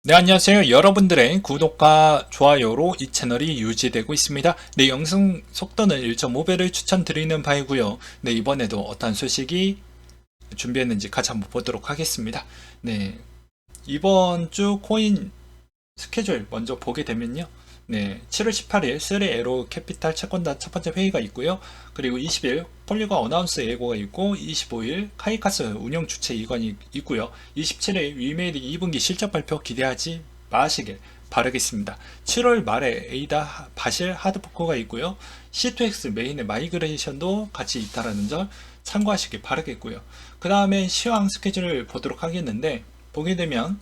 네, 안녕하세요. 여러분들의 구독과 좋아요로 이 채널이 유지되고 있습니다. 네, 영상 속도는 1.5배를 추천드리는 바이고요. 네, 이번에도 어떤 소식이 준비했는지 같이 한번 보도록 하겠습니다. 네, 이번 주 코인 스케줄 먼저 보게 되면요. 네, 7월 18일 3에로 캐피탈 채권단 첫 번째 회의가 있고요. 그리고 20일 폴리곤 어나운스 예고가 있고, 25일 카이카스 운영 주체 이관이 있고요. 27일 위메리 2분기 실적 발표 기대하지 마시길 바라겠습니다. 7월 말에 에이다 바실 하드포크가 있고요. C2X 메인의 마이그레이션도 같이 있다라는 점 참고하시길 바라겠고요. 그 다음에 시황 스케줄을 보도록 하겠는데, 보게 되면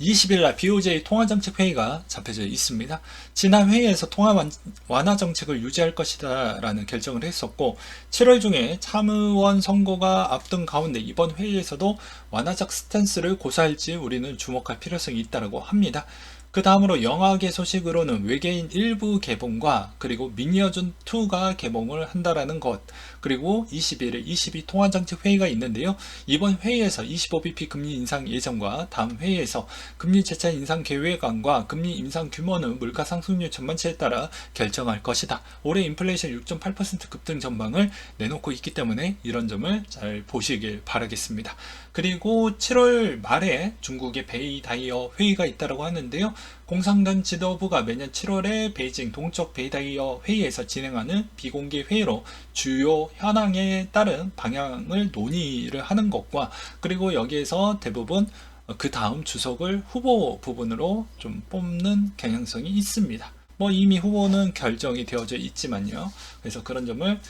20일날 BOJ 통화정책 회의가 잡혀져 있습니다. 지난 회의에서 통화 완화 정책을 유지할 것이다 라는 결정을 했었고, 7월 중에 참의원 선거가 앞둔 가운데 이번 회의에서도 완화적 스탠스를 고수할지 우리는 주목할 필요성이 있다고 합니다. 그 다음으로 영화계 소식으로는 외계인 일부 개봉과 그리고 미니어준 2가 개봉을 한다라는 것, 그리고 21일 22 통화정책 회의가 있는데요. 이번 회의에서 25bp 금리 인상 예정과 다음 회의에서 금리 재차 인상 계획안과 금리 인상 규모는 물가 상승률 전반치에 따라 결정할 것이다. 올해 인플레이션 6.8% 급등 전망을 내놓고 있기 때문에 이런 점을 잘 보시길 바라겠습니다. 그리고 7월 말에 중국의 베이다이어 회의가 있다고 하는데요. 공산당 지도부가 매년 7월에 베이징 동쪽 베이다이어 회의에서 진행하는 비공개 회의로 주요 현황에 따른 방향을 논의를 하는 것과, 그리고 여기에서 대부분 그 다음 주석을 후보 부분으로 좀 뽑는 경향성이 있습니다. 뭐 이미 후보는 결정이 되어져 있지만요. 그래서 그런 점을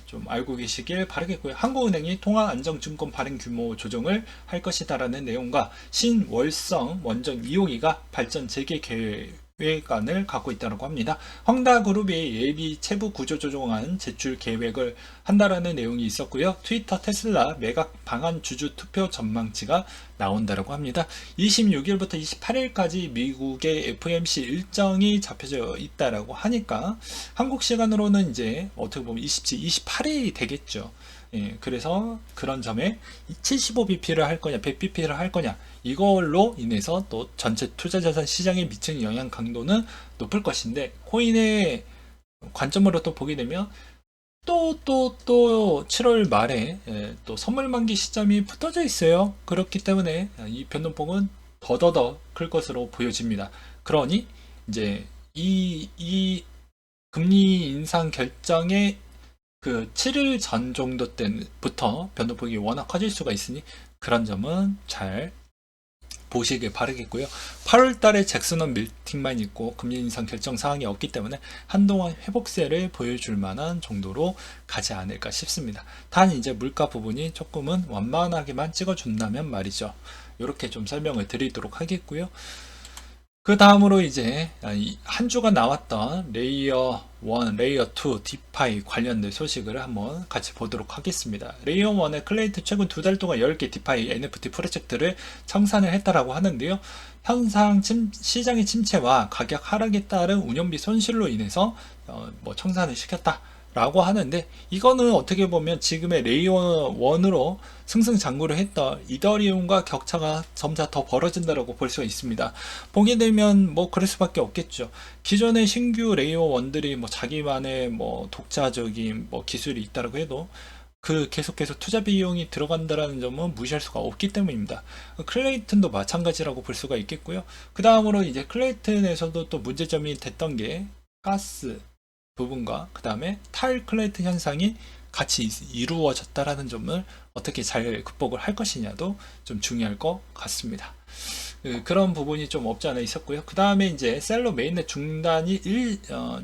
좀 알고 계시길 바라겠고요. 한국은행이 통화안정증권 발행 규모 조정을 할 것이다라는 내용과 신월성 원전 2호기가 발전 재개 계획안을 갖고 있다고 합니다. 헝다그룹이 예비 채부 구조 조정안 제출 계획을 한다라는 내용이 있었고요. 트위터, 테슬라 매각 방한 주주 투표 전망치가 나온다고 합니다. 26일부터 28일까지 미국의 FOMC 일정이 잡혀져 있다라고 하니까 한국 시간으로는 이제 어떻게 보면 28일이 되겠죠. 예, 그래서 그런 점에 75bp를 할 거냐, 100bp를 할 거냐, 이걸로 인해서 또 전체 투자자산 시장에 미치는 영향 강도는 높을 것인데, 코인의 관점으로 또 보게 되면 또 7월 말에 또 선물 만기 시점이 붙어져 있어요. 그렇기 때문에 이 변동폭은 더더더 클 것으로 보여집니다. 그러니 이제 이 금리 인상 결정의 그 7일 전 정도 때부터 변동폭이 워낙 커질 수가 있으니 그런 점은 잘 보시길 바라겠고요. 8월 달에 잭슨원 밀팅만 있고 금리 인상 결정 사항이 없기 때문에 한동안 회복세를 보여줄 만한 정도로 가지 않을까 싶습니다. 단 이제 물가 부분이 조금은 완만하게만 찍어준다면 말이죠. 이렇게 좀 설명을 드리도록 하겠고요. 그 다음으로 이제 한 주가 나왔던 레이어 1, 레이어 2, 디파이 관련된 소식을 한번 같이 보도록 하겠습니다. 레이어 1의 클레이트 최근 2달 동안 10개 디파이 NFT 프로젝트를 청산을 했다라고 하는데요. 현상 시장의 침체와 가격 하락에 따른 운영비 손실로 인해서 청산을 시켰다 라고 하는데, 이거는 어떻게 보면 지금의 레이어 1으로 승승장구를 했던 이더리움과 격차가 점차 더 벌어진다라고 볼 수가 있습니다. 보게 되면 그럴 수밖에 없겠죠. 기존의 신규 레이어 1들이 자기만의 독자적인 기술이 있다라고 해도 그 계속해서 투자 비용이 들어간다라는 점은 무시할 수가 없기 때문입니다. 클레이튼도 마찬가지라고 볼 수가 있겠고요. 그 다음으로 이제 클레이튼에서도 또 문제점이 됐던 게 가스 부분과 그 다음에 탈 클레이튼 현상이 같이 이루어졌다라는 점을 어떻게 잘 극복을 할 것이냐도 좀 중요할 것 같습니다. 그런 부분이 좀 없지 않아 있었고요. 그 다음에 이제 셀러 메인넷 중단이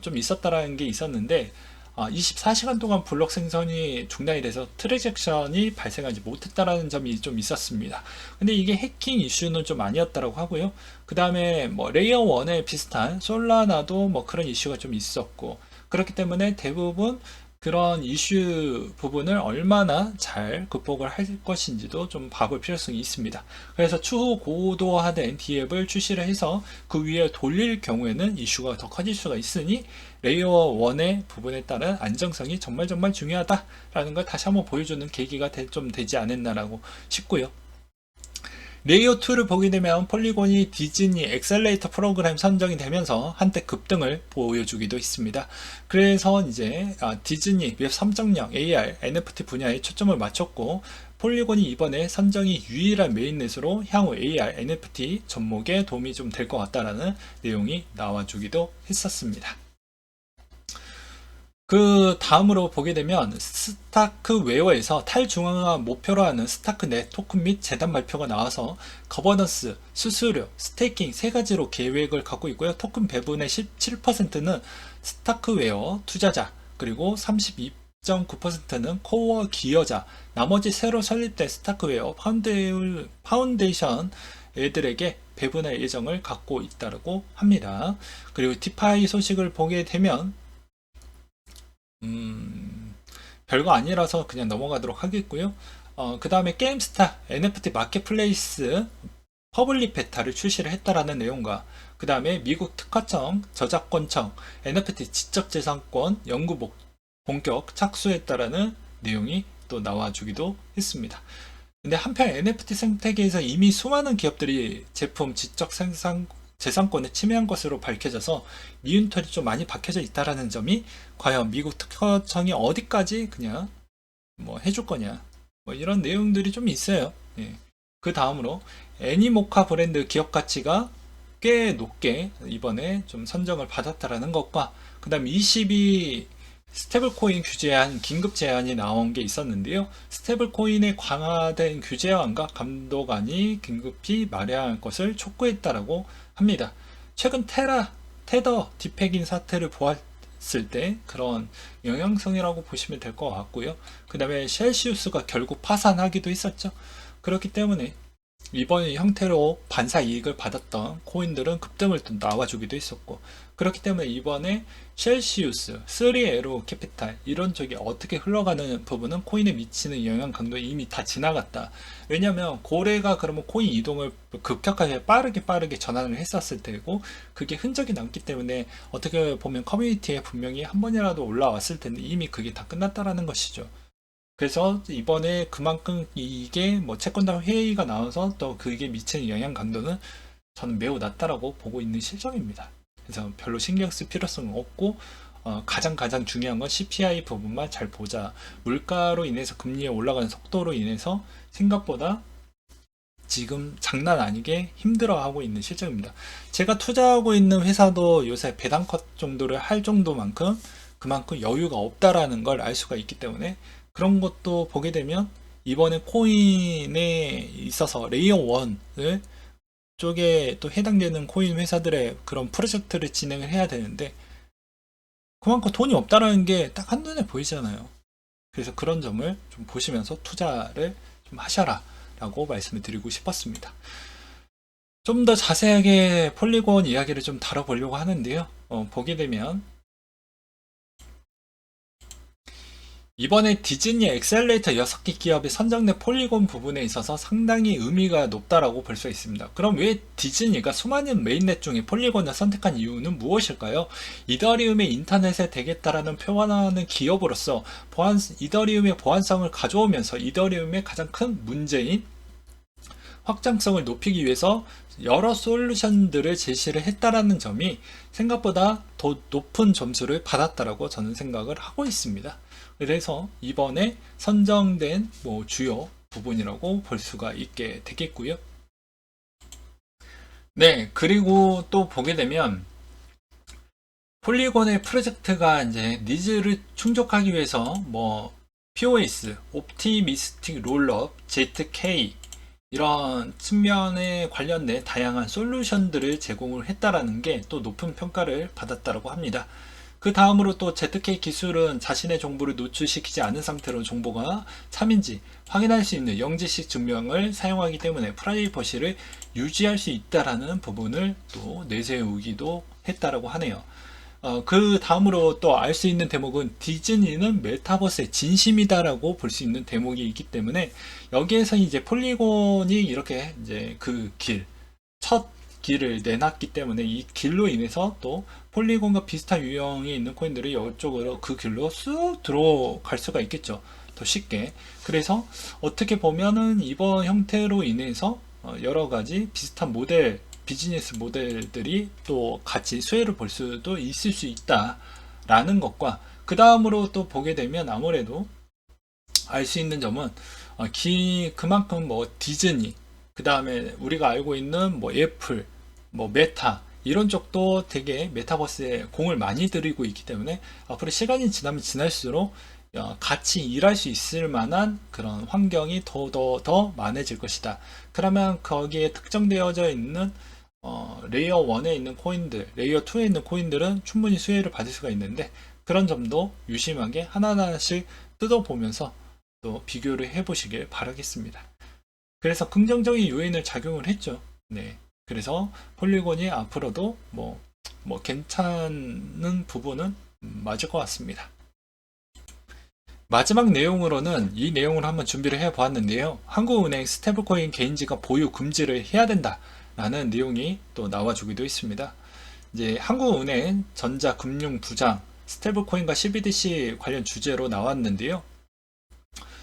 좀 있었다라는 게 있었는데, 24시간 동안 블록 생성이 중단이 돼서 트랜잭션이 발생하지 못했다라는 점이 좀 있었습니다. 근데 이게 해킹 이슈는 좀 아니었다라고 하고요. 그 다음에 레이어 1에 비슷한 솔라나도 그런 이슈가 좀 있었고, 그렇기 때문에 대부분 그런 이슈 부분을 얼마나 잘 극복을 할 것인지도 좀 봐볼 필요성이 있습니다. 그래서 추후 고도화된 D앱을 출시를 해서 그 위에 돌릴 경우에는 이슈가 더 커질 수가 있으니 레이어 1의 부분에 따른 안정성이 정말 중요하다라는 걸 다시 한번 보여주는 계기가 좀 되지 않았나라고 싶고요. 레이어 2를 보게 되면 폴리곤이 디즈니 엑셀레이터 프로그램 선정이 되면서 한때 급등을 보여주기도 했습니다. 그래서 이제 디즈니 웹 3.0 AR NFT 분야에 초점을 맞췄고, 폴리곤이 이번에 선정이 유일한 메인넷으로 향후 AR NFT 접목에 도움이 좀 될 것 같다라는 내용이 나와주기도 했었습니다. 그 다음으로 보게 되면 스타크웨어에서 탈중앙화 목표로 하는 스타크넷 토큰 및 재단 발표가 나와서 거버넌스, 수수료, 스테이킹 세 가지로 계획을 갖고 있고요. 토큰 배분의 17%는 스타크웨어 투자자, 그리고 32.9%는 코어 기여자, 나머지 새로 설립된 스타크웨어 파운데이션 애들에게 배분할 예정을 갖고 있다고 합니다. 그리고 디파이 소식을 보게 되면 별거 아니라서 그냥 넘어가도록 하겠고요. 그 다음에 게임스타 NFT 마켓플레이스 퍼블릭 베타를 출시를 했다라는 내용과, 그 다음에 미국 특허청, 저작권청, NFT 지적재산권 연구 본격 착수했다라는 내용이 또 나와주기도 했습니다. 근데 한편 NFT 생태계에서 이미 수많은 기업들이 제품 지적 재산권을 침해한 것으로 밝혀져서 미운털이 좀 많이 박혀져 있다라는 점이, 과연 미국 특허청이 어디까지 그냥 뭐 해줄 거냐, 뭐 이런 내용들이 좀 있어요. 예. 그 다음으로 애니모카 브랜드 기업 가치가 꽤 높게 이번에 좀 선정을 받았다라는 것과, 그 다음 22 스테이블코인 규제안 긴급 제안이 나온 게 있었는데요. 스테이블코인의 강화된 규제안과 감독안이 긴급히 마련할 것을 촉구했다라고 합니다. 최근 테더 디팩인 사태를 보았을 때 그런 영향성이라고 보시면 될 것 같고요. 그 다음에 셀시우스가 결국 파산하기도 했었죠. 그렇기 때문에 이번 형태로 반사 이익을 받았던 코인들은 급등을 또 나와주기도 했었고, 그렇기 때문에 이번에 셀시우스, 3에로 캐피탈 이런 쪽이 어떻게 흘러가는 부분은 코인에 미치는 영향 강도 이미 다 지나갔다. 왜냐하면 고래가 그러면 코인 이동을 급격하게 빠르게 전환을 했었을 테고, 그게 흔적이 남기 때문에 어떻게 보면 커뮤니티에 분명히 한 번이라도 올라왔을 텐데 이미 그게 다 끝났다라는 것이죠. 그래서 이번에 그만큼 이게 뭐 채권단 회의가 나와서 또 그게 미치는 영향 강도는 저는 매우 낮다라고 보고 있는 실정입니다. 그래서 별로 신경 쓸 필요성은 없고, 가장 중요한 건 CPI 부분만 잘 보자. 물가로 인해서 금리에 올라가는 속도로 인해서 생각보다 지금 장난 아니게 힘들어하고 있는 실정입니다. 제가 투자하고 있는 회사도 요새 배당컷 정도를 할 정도만큼 그만큼 여유가 없다라는 걸 알 수가 있기 때문에, 그런 것도 보게 되면 이번에 코인에 있어서 레이어 1을 쪽에 또 해당되는 코인 회사들의 그런 프로젝트를 진행을 해야 되는데 그만큼 돈이 없다라는 게 딱 한눈에 보이잖아요. 그래서 그런 점을 좀 보시면서 투자를 좀 하셔라 라고 말씀을 드리고 싶었습니다. 좀 더 자세하게 폴리곤 이야기를 좀 다뤄보려고 하는데요. 보게 되면 이번에 디즈니 엑셀레이터 6개 기업이 선정된 폴리곤 부분에 있어서 상당히 의미가 높다라고 볼 수 있습니다. 그럼 왜 디즈니가 수많은 메인넷 중에 폴리곤을 선택한 이유는 무엇일까요? 이더리움의 인터넷에 되겠다라는 표현하는 기업으로서 이더리움의 보안성을 가져오면서 이더리움의 가장 큰 문제인 확장성을 높이기 위해서 여러 솔루션들을 제시를 했다라는 점이 생각보다 더 높은 점수를 받았다라고 저는 생각을 하고 있습니다. 그래서 이번에 선정된 주요 부분이라고 볼 수가 있게 되겠고요. 네, 그리고 또 보게 되면 폴리곤의 프로젝트가 이제 니즈를 충족하기 위해서 POS, 옵티미스틱 롤업, ZK 이런 측면에 관련된 다양한 솔루션들을 제공을 했다라는 게 또 높은 평가를 받았다고 합니다. 그 다음으로 또 ZK 기술은 자신의 정보를 노출시키지 않은 상태로 정보가 참인지 확인할 수 있는 영지식 증명을 사용하기 때문에 프라이버시를 유지할 수 있다라는 부분을 또 내세우기도 했다라고 하네요. 그 다음으로 또 알 수 있는 대목은 디즈니는 메타버스의 진심이다라고 볼 수 있는 대목이 있기 때문에 여기에서 이제 폴리곤이 이렇게 이제 첫 길을 내놨기 때문에 이 길로 인해서 또 폴리곤과 비슷한 유형이 있는 코인들이 이쪽으로 그 길로 쑥 들어갈 수가 있겠죠. 더 쉽게. 그래서 어떻게 보면은 이번 형태로 인해서 여러 가지 비슷한 모델, 비즈니스 모델들이 또 같이 수혜를 볼 수도 있을 수 있다라는 것과, 그 다음으로 또 보게 되면 아무래도 알 수 있는 점은 그만큼 뭐 디즈니, 그 다음에 우리가 알고 있는 뭐 애플, 뭐 메타, 이런 쪽도 되게 메타버스에 공을 많이 들이고 있기 때문에 앞으로 시간이 지나면 지날수록 같이 일할 수 있을 만한 그런 환경이 더 많아질 것이다. 그러면 거기에 특정되어져 있는 레이어 1에 있는 코인들, 레이어 2에 있는 코인들은 충분히 수혜를 받을 수가 있는데, 그런 점도 유심하게 하나하나씩 뜯어보면서 또 비교를 해보시길 바라겠습니다. 그래서 긍정적인 요인을 작용을 했죠. 네. 그래서 폴리곤이 앞으로도 뭐 괜찮은 부분은 맞을 것 같습니다. 마지막 내용으로는 이 내용을 한번 준비를 해 보았는데요. 한국은행 스테이블코인 개인지갑 보유 금지를 해야 된다 라는 내용이 또 나와주기도 있습니다. 이제 한국은행 전자금융부장 스테이블코인과 CBDC 관련 주제로 나왔는데요.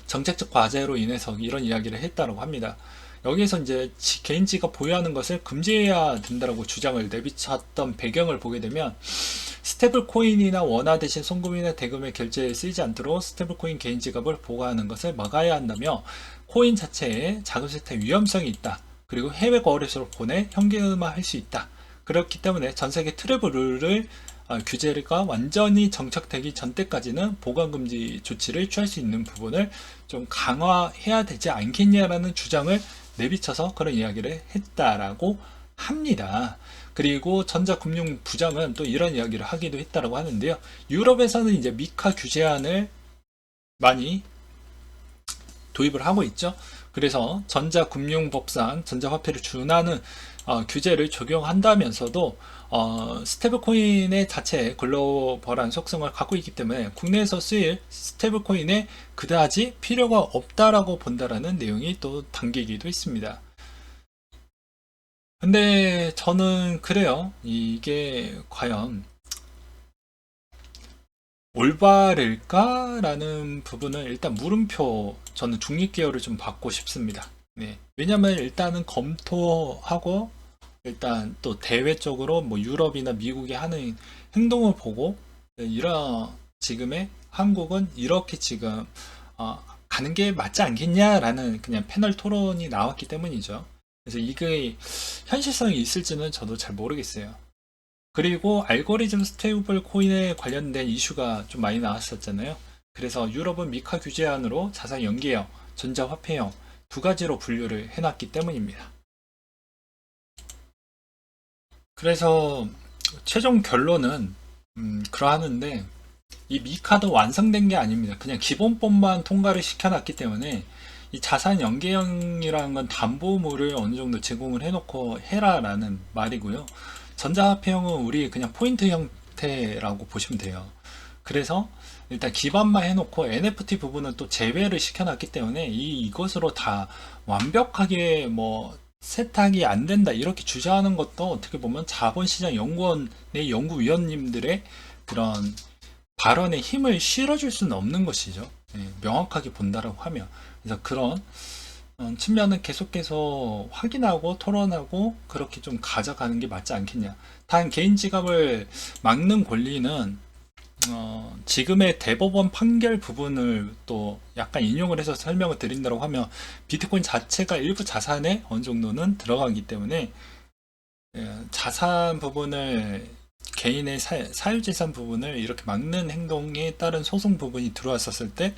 정책적 과제로 인해서 이런 이야기를 했다고 합니다. 여기에서 이제 개인 지갑 보유하는 것을 금지해야 된다고 주장을 내비쳤던 배경을 보게 되면, 스테이블 코인이나 원화 대신 송금이나 대금의 결제에 쓰이지 않도록 스테이블 코인 개인 지갑을 보관하는 것을 막아야 한다며, 코인 자체에 자금 세탁 위험성이 있다. 그리고 해외 거래소로 보내 현금화할 수 있다. 그렇기 때문에 전 세계 트래블 룰을 규제가 완전히 정착되기 전 때까지는 보관 금지 조치를 취할 수 있는 부분을 좀 강화해야 되지 않겠냐라는 주장을 내비쳐서 그런 이야기를 했다라고 합니다. 그리고 전자금융부장은 또 이런 이야기를 하기도 했다라고 하는데요. 유럽에서는 이제 미카 규제안을 많이 도입을 하고 있죠. 그래서 전자금융법상 전자화폐를 준하는 규제를 적용한다면서도 스테이블코인의 자체에 글로벌한 속성을 갖고 있기 때문에 국내에서 쓰일 스테이블코인에 그다지 필요가 없다라고 본다라는 내용이 또 담기기도 있습니다. 근데 저는 그래요. 이게 과연 올바를까라는 부분은 일단 물음표, 저는 중립계열을 좀 받고 싶습니다. 네. 왜냐면 일단은 검토하고, 일단 또 대외적으로 뭐 유럽이나 미국이 하는 행동을 보고, 이런 지금의 한국은 이렇게 지금 가는 게 맞지 않겠냐라는 그냥 패널 토론이 나왔기 때문이죠. 그래서 이게 현실성이 있을지는 저도 잘 모르겠어요. 그리고 알고리즘 스테이블 코인에 관련된 이슈가 좀 많이 나왔었잖아요. 그래서 유럽은 미카 규제안으로 자산 연계형, 전자화폐형 두 가지로 분류를 해놨기 때문입니다. 그래서 최종 결론은 그러하는데, 이 미카도 완성된 게 아닙니다. 그냥 기본법만 통과를 시켜놨기 때문에 이 자산 연계형이라는 건 담보물을 어느 정도 제공을 해놓고 해라라는 말이고요. 전자화폐형은 우리 그냥 포인트 형태라고 보시면 돼요. 그래서 일단 기반만 해놓고 NFT 부분은 또 제외를 시켜놨기 때문에 이것으로 다 완벽하게 뭐 세탁이 안 된다 이렇게 주장하는 것도 어떻게 보면 자본시장 연구원의 연구위원님들의 그런 발언에 힘을 실어줄 수는 없는 것이죠. 명확하게 본다라고 하면. 그래서 그런 측면은 계속해서 확인하고 토론하고 그렇게 좀 가져가는 게 맞지 않겠냐. 단 개인 지갑을 막는 권리는 지금의 대법원 판결 부분을 또 약간 인용을 해서 설명을 드린다고 하면, 비트코인 자체가 일부 자산에 어느 정도는 들어가기 때문에 자산 부분을, 개인의 사유재산 부분을 이렇게 막는 행동에 따른 소송 부분이 들어왔었을 때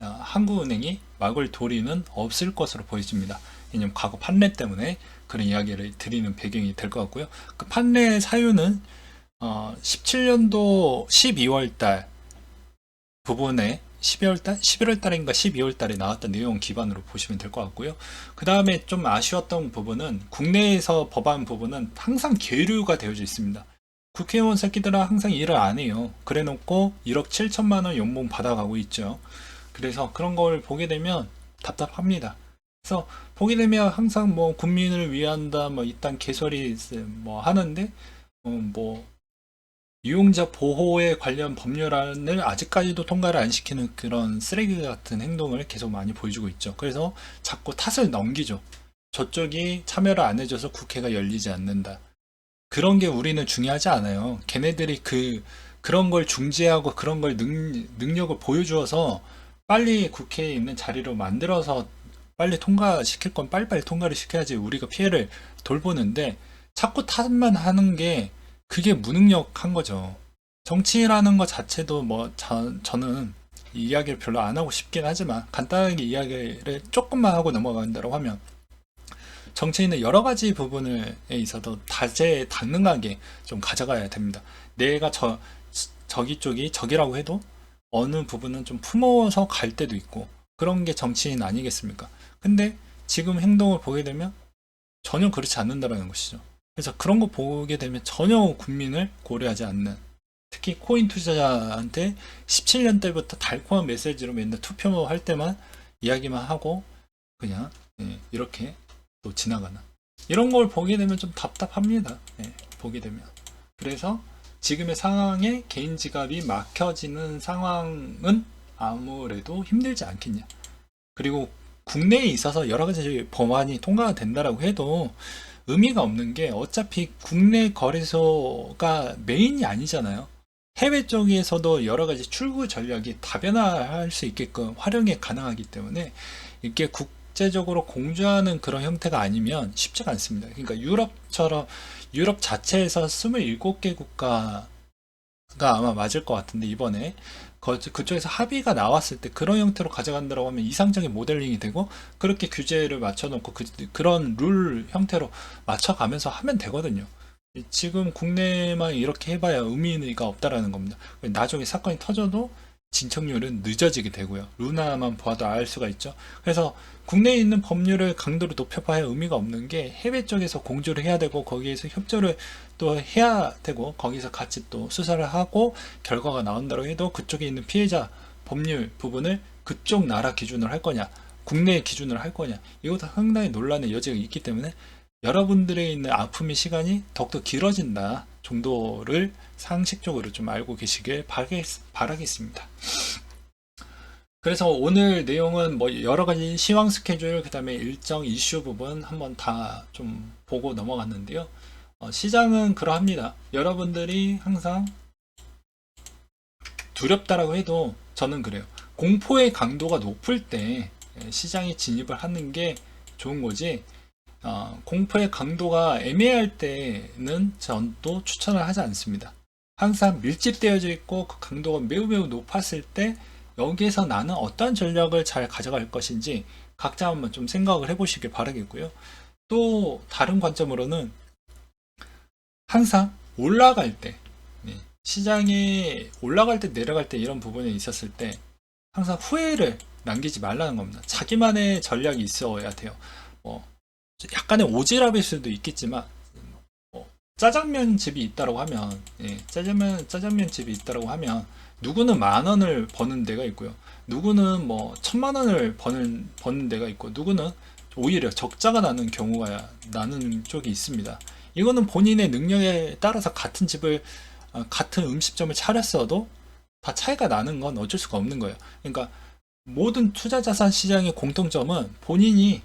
한국은행이 막을 도리는 없을 것으로 보여집니다. 왜냐면 과거 판례 때문에 그런 이야기를 드리는 배경이 될 것 같고요. 그 판례 사유는 17년도 12월달 부분에 11월달인가 12월달에 나왔던 내용 기반으로 보시면 될 것 같고요. 그 다음에 좀 아쉬웠던 부분은, 국내에서 법안 부분은 항상 계류가 되어져 있습니다. 국회의원 새끼들은 항상 일을 안 해요. 그래 놓고 1억 7천만 원 연봉 받아가고 있죠. 그래서 그런 걸 보게 되면 답답합니다. 그래서 보게 되면 항상 뭐 국민을 위한다, 뭐 이딴 개소리 뭐 하는데, 뭐 이용자 보호에 관련 법률안을 아직까지도 통과를 안 시키는 그런 쓰레기 같은 행동을 계속 많이 보여주고 있죠. 그래서 자꾸 탓을 넘기죠. 저쪽이 참여를 안 해줘서 국회가 열리지 않는다. 그런 게 우리는 중요하지 않아요. 걔네들이 그런 걸 중재하고 그런 걸 능력을 보여주어서 빨리 국회에 있는 자리로 만들어서 빨리 통과시킬 건 빨리빨리 통과를 시켜야지 우리가 피해를 돌보는데 자꾸 탓만 하는 게 그게 무능력한 거죠. 정치라는 것 자체도 뭐 저는 이 이야기를 별로 안 하고 싶긴 하지만 간단하게 이야기를 조금만 하고 넘어간다고 하면 정치인은 여러 가지 부분에 있어서 다재다능하게 좀 가져가야 됩니다. 내가 저기 쪽이 적이라고 해도 어느 부분은 좀 품어서 갈 때도 있고 그런 게 정치인 아니겠습니까? 근데 지금 행동을 보게 되면 전혀 그렇지 않는다는 것이죠. 그래서 그런 거 보게 되면 전혀 국민을 고려하지 않는, 특히 코인 투자자한테 17년 때부터 달콤한 메시지로 맨날 투표할 때만 이야기만 하고 그냥 이렇게 또 지나가는 이런 걸 보게 되면 좀 답답합니다. 보게 되면. 그래서 지금의 상황에 개인 지갑이 막혀지는 상황은 아무래도 힘들지 않겠냐. 그리고 국내에 있어서 여러 가지 법안이 통과가 된다라고 해도 의미가 없는 게 어차피 국내 거래소가 메인이 아니잖아요. 해외 쪽에서도 여러 가지 출구 전략이 다변화할 수 있게끔 활용이 가능하기 때문에 이게 국제적으로 공조하는 그런 형태가 아니면 쉽지가 않습니다. 그러니까 유럽처럼 유럽 자체에서 27개 국가가 아마 맞을 것 같은데 이번에 그쪽에서 합의가 나왔을 때 그런 형태로 가져간다고 하면 이상적인 모델링이 되고 그렇게 규제를 맞춰놓고 그런 룰 형태로 맞춰가면서 하면 되거든요. 지금 국내만 이렇게 해봐야 의미가 없다라는 겁니다. 나중에 사건이 터져도 진척률은 늦어지게 되고요. 루나만 봐도 알 수가 있죠. 그래서 국내에 있는 법률을 강도를 높여봐야 의미가 없는 게 해외 쪽에서 공조를 해야 되고 거기에서 협조를 또 해야 되고 거기서 같이 또 수사를 하고 결과가 나온다고 해도 그쪽에 있는 피해자 법률 부분을 그쪽 나라 기준으로 할 거냐 국내 기준으로 할 거냐 이것도 상당히 논란의 여지가 있기 때문에 여러분들의 있는 아픔의 시간이 더욱더 길어진다 정도를 상식적으로 좀 알고 계시길 바라겠습니다. 그래서 오늘 내용은 뭐 여러 가지 시황 스케줄, 그 다음에 일정 이슈 부분 한번 다 좀 보고 넘어갔는데요. 시장은 그러합니다. 여러분들이 항상 두렵다라고 해도 저는 그래요. 공포의 강도가 높을 때 시장에 진입을 하는 게 좋은 거지. 공포의 강도가 애매할 때는 전도 추천을 하지 않습니다. 항상 밀집되어져 있고 그 강도가 매우 높았을 때 여기에서 나는 어떤 전략을 잘 가져갈 것인지 각자 한번 좀 생각을 해보시길 바라겠고요. 또 다른 관점으로는 항상 올라갈 때 시장이 올라갈 때 내려갈 때 이런 부분에 있었을 때 항상 후회를 남기지 말라는 겁니다. 자기만의 전략이 있어야 돼요. 약간의 오지랖일 수도 있겠지만 짜장면 집이 있다고 하면 짜장면 집이 있다고 하면 누구는 10,000원을 버는 데가 있고요. 누구는 뭐 1,000,000원을 버는 데가 있고 누구는 오히려 적자가 나는 경우가 나는 쪽이 있습니다. 이거는 본인의 능력에 따라서 같은 집을 같은 음식점을 차렸어도 다 차이가 나는 건 어쩔 수가 없는 거예요. 그러니까 모든 투자자산 시장의 공통점은 본인이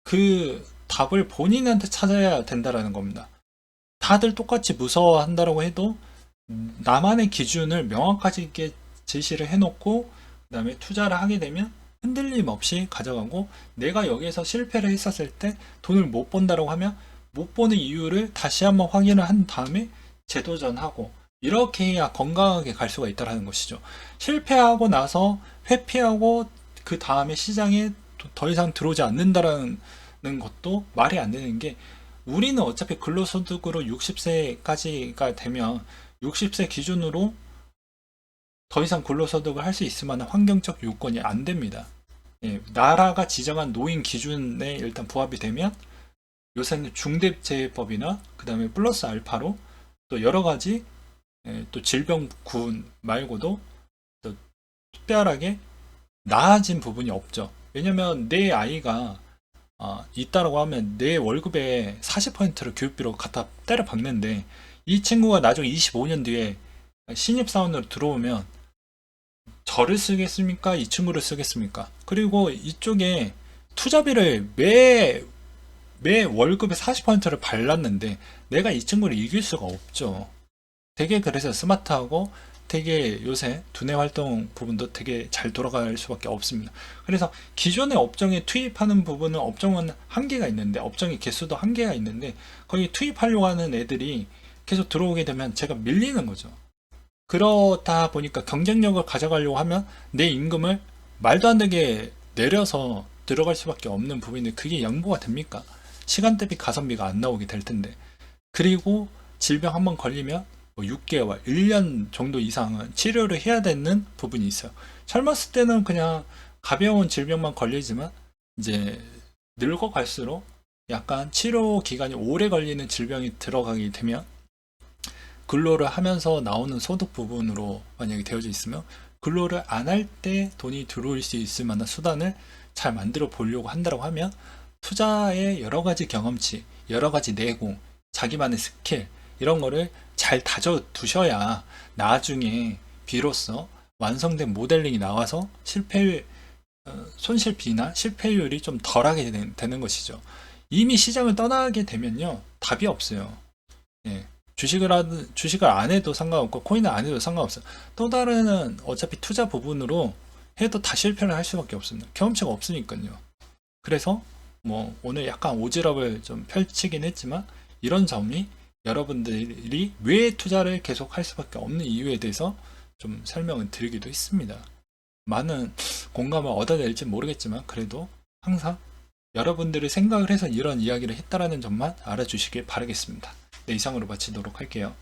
그 답을 본인한테 찾아야 된다라는 겁니다. 다들 똑같이 무서워한다라고 해도 나만의 기준을 명확하게 제시를 해놓고 그 다음에 투자를 하게 되면 흔들림 없이 가져가고 내가 여기에서 실패를 했었을 때 돈을 못 번다라고 하면 못 버는 이유를 다시 한번 확인을 한 다음에 재도전하고 이렇게 해야 건강하게 갈 수가 있다는 것이죠. 실패하고 나서 회피하고 그 다음에 시장에 더 이상 들어오지 않는다라는 것도 말이 안 되는 게 우리는 어차피 근로소득으로 60세까지가 되면 60세 기준으로 더 이상 근로소득을 할 수 있을 만한 환경적 요건이 안 됩니다. 나라가 지정한 노인 기준에 일단 부합이 되면 요새는 중대재해법이나 그 다음에 플러스 알파로 또 여러 가지 또 질병군 말고도 또 특별하게 나아진 부분이 없죠. 왜냐면 내 아이가 있다라고 하면 내 월급의 40%를 교육비로 갖다 때려 박는데 이 친구가 나중에 25년 뒤에 신입사원으로 들어오면 저를 쓰겠습니까? 이 친구를 쓰겠습니까? 그리고 이쪽에 투자비를 매 매 월급의 40%를 발랐는데 내가 이 친구를 이길 수가 없죠. 되게 그래서 스마트하고 되게 요새 두뇌 활동 부분도 되게 잘 돌아갈 수밖에 없습니다. 그래서 기존의 업종에 투입하는 부분은 업종은 한계가 있는데 업종의 개수도 한계가 있는데 거기 투입하려고 하는 애들이 계속 들어오게 되면 제가 밀리는 거죠. 그렇다 보니까 경쟁력을 가져가려고 하면 내 임금을 말도 안 되게 내려서 들어갈 수밖에 없는 부분인데 그게 양보가 됩니까? 시간 대비 가성비가 안 나오게 될 텐데. 그리고 질병 한번 걸리면 뭐 6개월, 1년 정도 이상은 치료를 해야 되는 부분이 있어요. 젊었을 때는 그냥 가벼운 질병만 걸리지만 이제 늙어갈수록 약간 치료 기간이 오래 걸리는 질병이 들어가게 되면 근로를 하면서 나오는 소득 부분으로 만약에 되어져 있으면 근로를 안 할 때 돈이 들어올 수 있을 만한 수단을 잘 만들어 보려고 한다고 하면 투자의 여러 가지 경험치, 여러 가지 내공, 자기만의 스킬 이런 거를 잘 다져 두셔야 나중에 비로소 완성된 모델링이 나와서 손실비나 실패율이 좀 덜하게 되는 것이죠. 이미 시장을 떠나게 되면요, 답이 없어요. 예. 주식을 안 해도 상관없고 코인을 안 해도 상관없어요. 또 다른 어차피 투자 부분으로 해도 다 실패를 할 수밖에 없습니다. 경험치가 없으니까요. 그래서 뭐 오늘 약간 오지랖을 좀 펼치긴 했지만 이런 점이 여러분들이 왜 투자를 계속 할 수밖에 없는 이유에 대해서 좀 설명을 드리기도 했습니다. 많은 공감을 얻어낼지 모르겠지만 그래도 항상 여러분들의 생각을 해서 이런 이야기를 했다라는 점만 알아주시길 바라겠습니다. 네, 이상으로 마치도록 할게요.